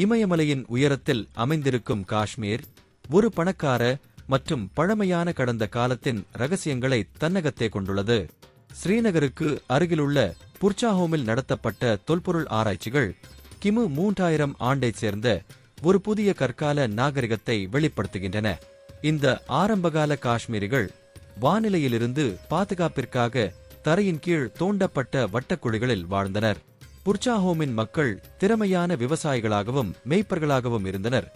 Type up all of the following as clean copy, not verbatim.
இமயமலையின் உயரத்தில் அமைந்திருக்கும் காஷ்மீர் ஒரு பணக்கார மற்றும் பழமையான கடந்த காலத்தின் ரகசியங்களை தன்னகத்தே கொண்டுள்ளது. ஸ்ரீநகருக்கு அருகிலுள்ள புர்ச்சாஹோமில் நடத்தப்பட்ட தொல்பொருள் ஆராய்ச்சிகள் கிமு 3000 ஆண்டைச் சேர்ந்த ஒரு புதிய கற்கால நாகரிகத்தை வெளிப்படுத்துகின்றன. இந்த ஆரம்பகால காஷ்மீரிகள் வானிலையிலிருந்து பாதுகாப்பிற்காக தரையின் கீழ் தோண்டப்பட்ட வட்டக்குழிகளில் வாழ்ந்தனர். புர்ச்சாஹோமின் மக்கள் திறமையான விவசாயிகளாகவும் மேய்ப்பர்களாகவும் இருந்தனர்.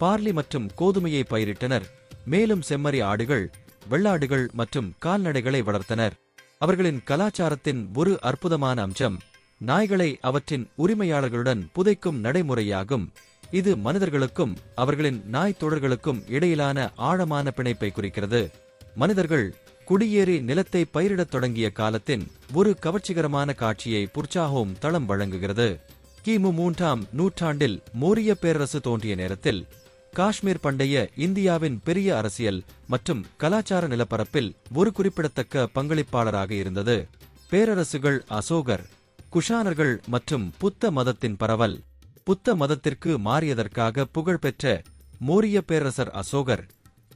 பார்லி மற்றும் கோதுமையை பயிரிட்டனர். மேலும் செம்மறி ஆடுகள், வெள்ளாடுகள் மற்றும் கால்நடைகளை வளர்த்தனர். அவர்களின் கலாச்சாரத்தின் ஒரு அற்புதமான அம்சம் நாய்களை அவற்றின் உரிமையாளர்களுடன் புதைக்கும் நடைமுறையாகும். இது மனிதர்களுக்கும் அவர்களின் நாய் தோழர்களுக்கும் இடையிலான ஆழமான பிணைப்பை குறிக்கிறது. மனிதர்கள் குடியேறி நிலத்தை பயிரிடத் தொடங்கிய காலத்தின் ஒரு கவர்ச்சிகரமான காட்சியை புர்ச்சாஹோம் தளம் வழங்குகிறது. கிமு 3ஆம் நூற்றாண்டில் மோரிய பேரரசு தோன்றிய நேரத்தில் காஷ்மீர் பண்டைய இந்தியாவின் பெரிய அரசியல் மற்றும் கலாச்சார நிலப்பரப்பில் ஒரு குறிப்பிடத்தக்க பங்களிப்பாளராக இருந்தது. பேரரசுகள் அசோகர், குஷானர்கள் மற்றும் புத்த மதத்தின் பரவல். புத்த மதத்திற்கு மாறியதற்காக புகழ்பெற்ற மோரிய பேரரசர் அசோகர்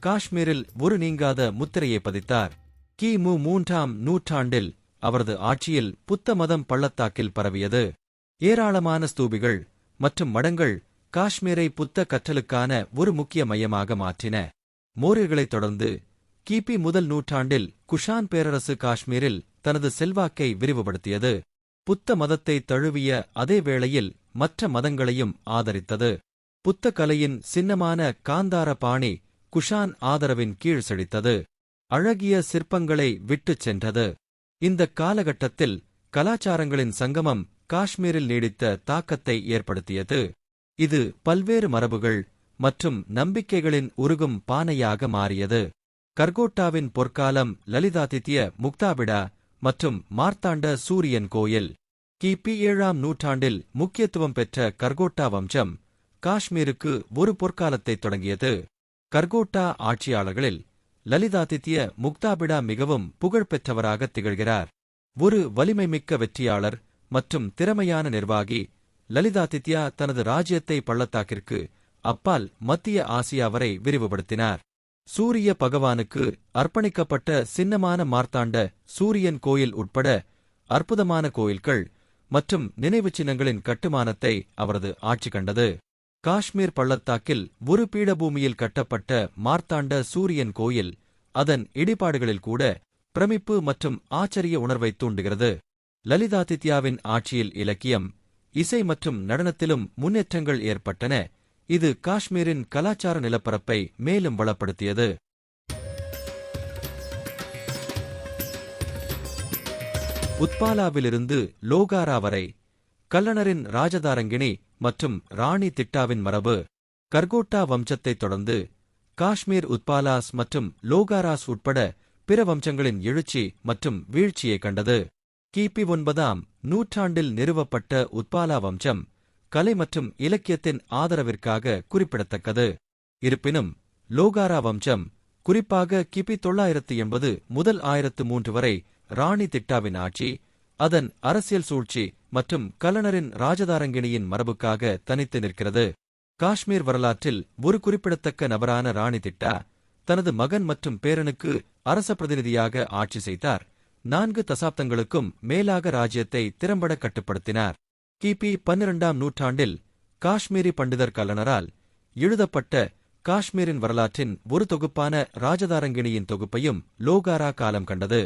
காஷ்மீரில் ஒரு நீங்காத முத்திரையை பதித்தார். கிமு 3ஆம் நூற்றாண்டில் அவரது ஆட்சியில் புத்த மதம் பள்ளத்தாக்கில் பரவியது. ஏராளமான ஸ்தூபிகள் மற்றும் மடங்கள் காஷ்மீரை புத்த கற்றலுக்கான ஒரு முக்கிய மையமாக மாற்றின. மோரியர்களைத் தொடர்ந்து கிபி முதல் நூற்றாண்டில் குஷான் பேரரசு காஷ்மீரில் தனது செல்வாக்கை விரிவுபடுத்தியது. புத்த மதத்தை தழுவிய அதே வேளையில் மற்ற மதங்களையும் ஆதரித்தது. புத்த கலையின் சின்னமான காந்தார பாணி குஷான் ஆதரவின் கீழ் செழித்தது. அழகிய சிற்பங்களை விட்டுச் சென்றது. இந்த காலகட்டத்தில் கலாச்சாரங்களின் சங்கமம் காஷ்மீரில் நீடித்த தாக்கத்தை ஏற்படுத்தியது. இது பல்வேறு மரபுகள் மற்றும் நம்பிக்கைகளின் உருகும் பானையாக மாறியது. கர்கோட்டாவின் பொற்காலம் லலிதாதித்ய முக்தாபிடா மற்றும் மார்த்தாண்ட சூரியன் கோயில். கிபி 7ஆம் நூற்றாண்டில் முக்கியத்துவம் பெற்ற கர்கோட்டா வம்சம் காஷ்மீருக்கு ஒரு பொற்காலத்தை தொடங்கியது. கர்கோட்டா ஆட்சியாளர்களில் லலிதாதித்ய முக்தாபிடா மிகவும் புகழ்பெற்றவராக திகழ்கிறார். ஒரு வலிமைமிக்க வெற்றியாளர் மற்றும் திறமையான நிர்வாகி, லலிதாதித்யா தனது ராஜ்யத்தை பள்ளத்தாக்கிற்கு அப்பால் மத்திய ஆசியா வரை விரிவுபடுத்தினார். சூரிய பகவானுக்கு அர்ப்பணிக்கப்பட்ட சின்னமான மார்த்தாண்ட சூரியன் கோயில் உட்பட அற்புதமான கோயில்கள் மற்றும் நினைவுச் சின்னங்களின் கட்டுமானத்தை அவரது ஆட்சி கண்டது. காஷ்மீர் பள்ளத்தாக்கில் ஒரு பீடபூமியில் கட்டப்பட்ட மார்த்தாண்ட சூரியன் கோயில் அதன் இடிபாடுகளில் கூட பிரமிப்பு மற்றும் ஆச்சரிய உணர்வைத் தூண்டுகிறது. லலிதாதித்யாவின் ஆட்சியில் இலக்கியம், இசை மற்றும் நடனத்திலும் முன்னேற்றங்கள் ஏற்பட்டன. இது காஷ்மீரின் கலாச்சார நிலப்பரப்பை மேலும் வளப்படுத்தியது. உத்பாலாவிலிருந்து லோகாரா வரை கல்லணரின் ராஜதாரங்கிணி மற்றும் ராணி திட்டாவின் மரபு. கர்கோட்டா வம்சத்தைத் தொடர்ந்து காஷ்மீர் உத்பாலாஸ் மற்றும் லோகாராஸ் உட்பட பிற வம்சங்களின் எழுச்சி மற்றும் வீழ்ச்சியை கண்டது. கிபி 9ஆம் நூற்றாண்டில் நிறுவப்பட்ட உத்பாலா வம்சம் கலை மற்றும் இலக்கியத்தின் ஆதரவிற்காக குறிப்பிடத்தக்கது. இருப்பினும் லோகாரா வம்சம், குறிப்பாக கிபி 980 முதல் 1003 வரை ராணி திட்டாவின் ஆட்சி, அதன் அரசியல் சூழ்ச்சி மற்றும் கல்லணரின் ராஜதாரங்கிணியின் மரபுக்காக தனித்து நிற்கிறது. காஷ்மீர் வரலாற்றில் ஒரு குறிப்பிடத்தக்க நபரான ராணி திட்டா தனது மகன் மற்றும் பேரனுக்கு அரச பிரதிநிதியாக ஆட்சி செய்தார். 4 தசாப்தங்களுக்கும் மேலாக ராஜ்யத்தை திறம்பட கட்டுப்படுத்தினார். கிபி 12ஆம் நூற்றாண்டில் காஷ்மீரி பண்டிதர் கல்லணரால் எழுதப்பட்ட காஷ்மீரின் வரலாற்றின் ஒரு தொகுப்பான ராஜதாரங்கிணியின் தொகுப்பையும் லோகாரா காலம் கண்டது.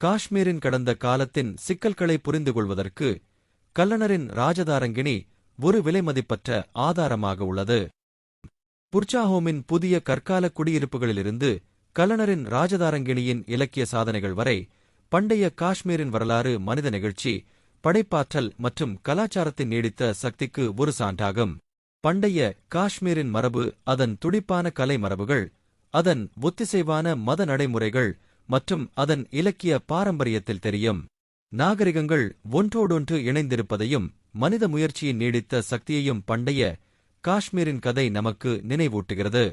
காஷ்மீரின் கடந்த காலத்தின் சிக்கல்களை புரிந்து கொள்வதற்கு கல்லணரின் ராஜதாரங்கிணி ஒரு விலைமதிப்பற்ற ஆதாரமாக உள்ளது. புர்ச்சாஹோமின் புதிய கற்கால குடியிருப்புகளிலிருந்து கல்லணரின் ராஜதாரங்கிணியின் இலக்கிய சாதனைகள் வரை பண்டைய காஷ்மீரின் வரலாறு மனித நெகிழ்ச்சி, படைப்பாற்றல் மற்றும் கலாச்சாரத்தின் நீடித்த சக்திக்கு ஒரு சான்றாகும். பண்டைய காஷ்மீரின் மரபு, அதன் துடிப்பான கலை மரபுகள், அதன் ஒத்திசைவான மத நடைமுறைகள் மற்றும் அதன் இலக்கிய பாரம்பரியத்தில் தெரியும். நாகரிகங்கள் ஒன்றோடொன்று இணைந்திருப்பதையும் மனித முயற்சியின் நீடித்த சக்தியையும் பண்டைய காஷ்மீரின் கதை நமக்கு நினைவூட்டுகிறது.